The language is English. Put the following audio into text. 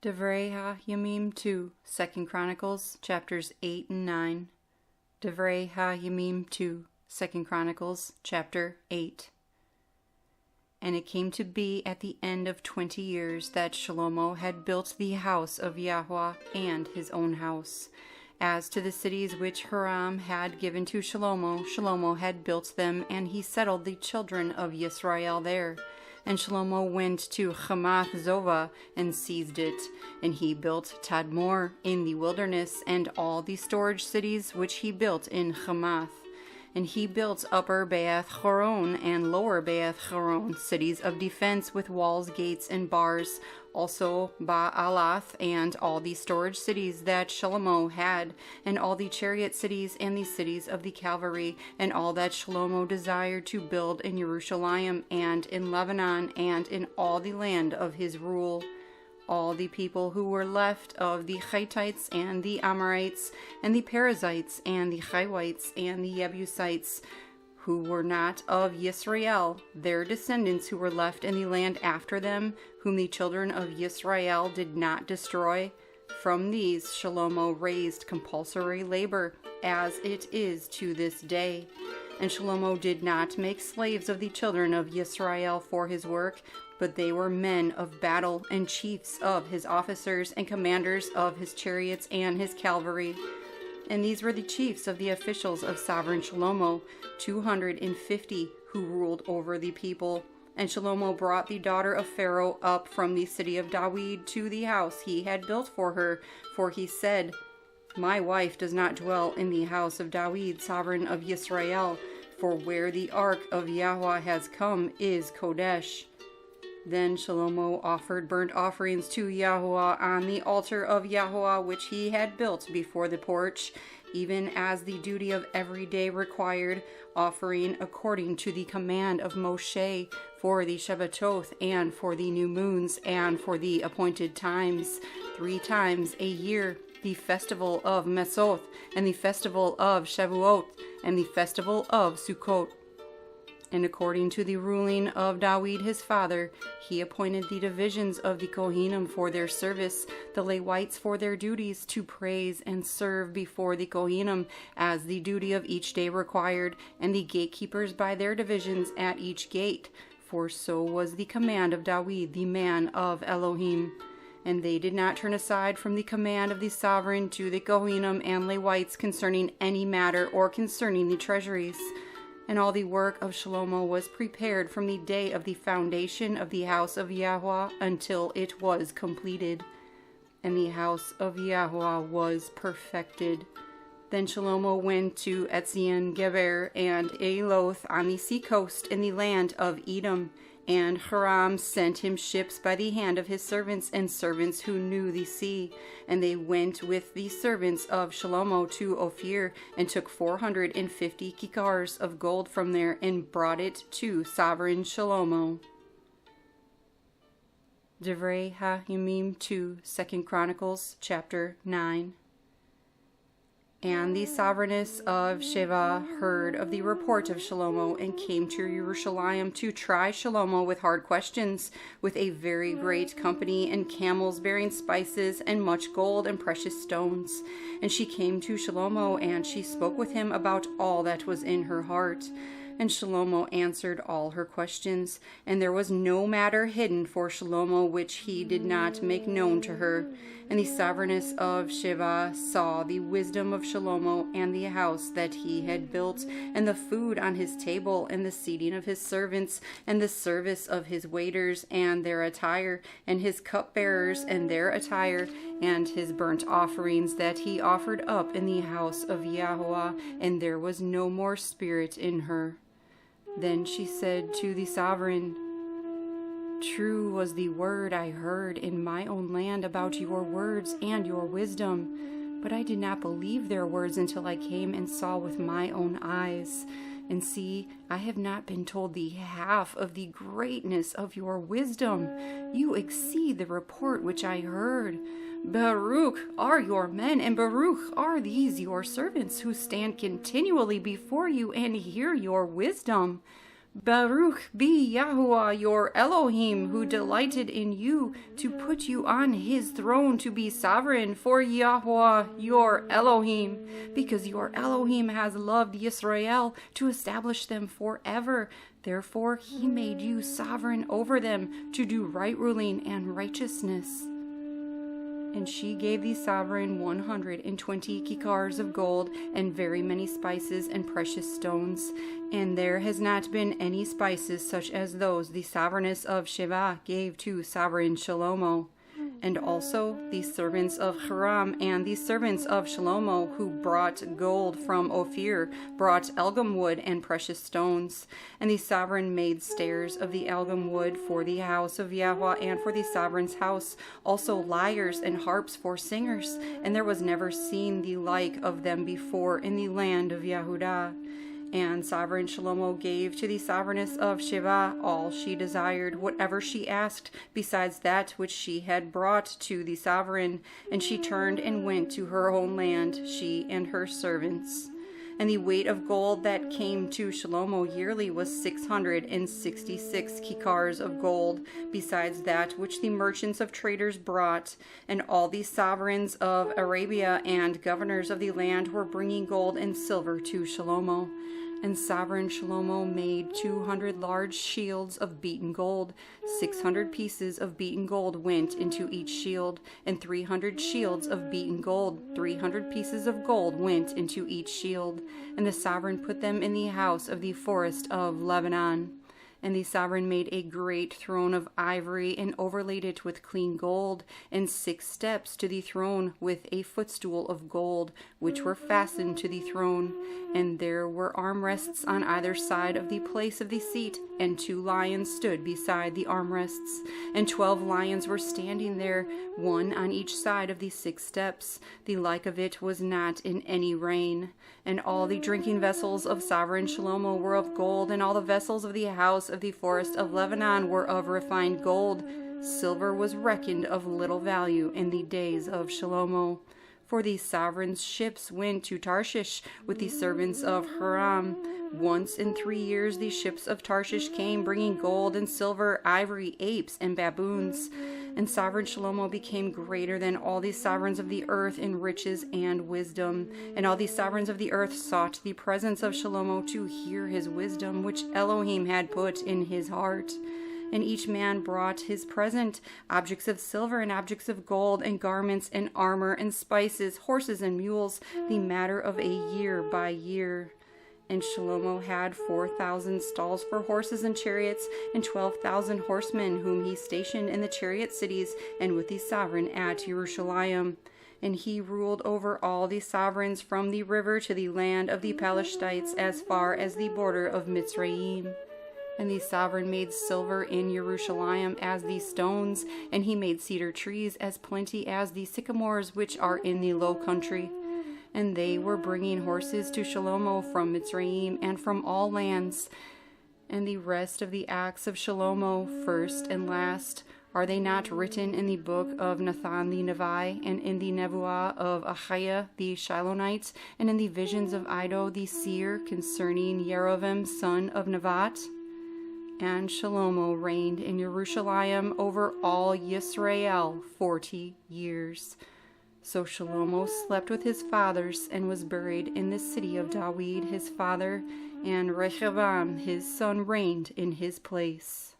Dibrey ha'Yamim2, 2Chronicles, chapters 8 and 9. Dibrey ha'Yamim2, 2Chronicles, chapter 8. And it came to be at the end of 20 years that Shelomoh had built the house of Yahuah and his own house. As to the cities which Hiram had given to Shelomoh, Shelomoh had built them, and he settled the children of Yisrael there. And Shelomoh went to Hamath Zovah and seized it. And he built Tadmor in the wilderness, and all the storage cities which he built in Hamath. And he built upper Beth Horon and lower Beth Horon, cities of defense with walls, gates, and bars. Also Baalath and all the storage cities that Shelomoh had, and all the chariot cities and the cities of the cavalry, and all that Shelomoh desired to build in Jerusalem and in Lebanon and in all the land of his rule. All the people who were left of the Hittites and the Amorites and the Perizzites and the Hivites and the Jebusites, who were not of Yisrael, their descendants who were left in the land after them, whom the children of Yisrael did not destroy, from these Shelomoh raised compulsory labor, as it is to this day. And Shelomoh did not make slaves of the children of Yisrael for his work, but they were men of battle and chiefs of his officers and commanders of his chariots and his cavalry. And these were the chiefs of the officials of sovereign Shelomoh, 250, who ruled over the people. And Shelomoh brought the daughter of Pharaoh up from the city of David to the house he had built for her, for he said, "My wife does not dwell in the house of David, sovereign of Yisrael, for where the ark of Yahuah has come is Kodesh." Then Shelomoh offered burnt offerings to Yahuah on the altar of Yahuah which he had built before the porch, even as the duty of every day required, offering according to the command of Moshe for the Shabbatot and for the new moons and for the appointed times, 3 times a year, the festival of Mesoth and the festival of Shavuot and the festival of Sukkot. And according to the ruling of David his father, he appointed the divisions of the Kohanim for their service, the Levites for their duties to praise and serve before the Kohanim, as the duty of each day required, and the gatekeepers by their divisions at each gate. For so was the command of David, the man of Elohim. And they did not turn aside from the command of the sovereign to the Kohanim and Levites concerning any matter or concerning the treasuries. And all the work of Shelomoh was prepared from the day of the foundation of the house of Yahuah until it was completed. And the house of Yahuah was perfected. Then Shelomoh went to Etzion Geber and Eloth on the sea coast in the land of Edom. And Hiram sent him ships by the hand of his servants and servants who knew the sea. And they went with the servants of Shelomoh to Ophir and took 450 kikars of gold from there and brought it to sovereign Shelomoh. Divrei ha'Yamim2, 2Chronicles, chapter 9. And the Sovereigness of Sheba heard of the report of Shelomoh and came to Jerusalem to try Shelomoh with hard questions, with a very great company and camels bearing spices and much gold and precious stones. And she came to Shelomoh, and she spoke with him about all that was in her heart. And Shelomoh answered all her questions, and there was no matter hidden for Shelomoh which he did not make known to her. And the Sovereigness of Sheba saw the wisdom of Shelomoh and the house that he had built, and the food on his table, and the seating of his servants, and the service of his waiters and their attire, and his cupbearers and their attire, and his burnt offerings that he offered up in the house of Yahuah, and there was no more spirit in her. Then she said to the sovereign, "True was the word I heard in my own land about your words and your wisdom, but I did not believe their words until I came and saw with my own eyes. And see, I have not been told the half of the greatness of your wisdom. You exceed the report which I heard. Baruch are your men, and Baruch are these your servants who stand continually before you and hear your wisdom. Baruch be Yahuah your Elohim, who delighted in you to put you on his throne to be sovereign, for Yahuah your Elohim, because your Elohim has loved Yisrael to establish them forever. Therefore he made you sovereign over them to do right ruling and righteousness. And she gave the sovereign 120 kikars of gold, and very many spices and precious stones. And there has not been any spices such as those the sovereigness of Sheba gave to sovereign Shelomoh. And also the servants of Hiram and the servants of Shelomoh, who brought gold from Ophir, brought algum wood and precious stones. And the sovereign made stairs of the algum wood for the house of Yahweh and for the sovereign's house, also lyres and harps for singers. And there was never seen the like of them before in the land of Yehudah. And sovereign Shelomoh gave to the sovereigness of Sheba all she desired, whatever she asked, besides that which she had brought to the sovereign. And she turned and went to her own land, she and her servants. And the weight of gold that came to Shelomoh yearly was 666 kikars of gold, besides that which the merchants of traders brought. And all the sovereigns of Arabia and governors of the land were bringing gold and silver to Shelomoh. And sovereign Shelomoh made 200 large shields of beaten gold. 600 pieces of beaten gold went into each shield, and 300 shields of beaten gold. 300 pieces of gold went into each shield. And the sovereign put them in the house of the forest of Lebanon. And the sovereign made a great throne of ivory, and overlaid it with clean gold, and 6 steps to the throne, with a footstool of gold, which were fastened to the throne. And there were armrests on either side of the place of the seat, and 2 lions stood beside the armrests. And 12 lions were standing there, one on each side of the 6 steps. The like of it was not in any reign. And all the drinking vessels of sovereign Shelomoh were of gold, and all the vessels of the house of the forest of Lebanon were of refined gold. Silver was reckoned of little value in the days of Shelomoh. For the sovereign's ships went to Tarshish with the servants of Hiram. Once in 3 years the ships of Tarshish came, bringing gold and silver, ivory, apes, and baboons. And sovereign Shelomoh became greater than all the sovereigns of the earth in riches and wisdom. And all the sovereigns of the earth sought the presence of Shelomoh to hear his wisdom, which Elohim had put in his heart. And each man brought his present, objects of silver and objects of gold, and garments and armor and spices, horses and mules, the matter of a year by year. And Shelomoh had 4,000 stalls for horses and chariots, and 12,000 horsemen, whom he stationed in the chariot cities, and with the sovereign at Jerusalem. And he ruled over all the sovereigns from the river to the land of the Palestinites, as far as the border of Mitzrayim. And the sovereign made silver in Jerusalem as the stones, and he made cedar trees as plenty as the sycamores which are in the low country. And they were bringing horses to Shelomoh from Mitzrayim and from all lands. And the rest of the acts of Shelomoh, first and last, are they not written in the book of Nathan the Nevi, and in the Nevuah of Achiah the Shilonite, and in the visions of Iddo the seer concerning Yerovim son of Nevat? And Shelomoh reigned in Jerusalem over all Yisrael 40 years. So Shelomoh slept with his fathers, and was buried in the city of Dawid his father, and Rehoboam his son reigned in his place.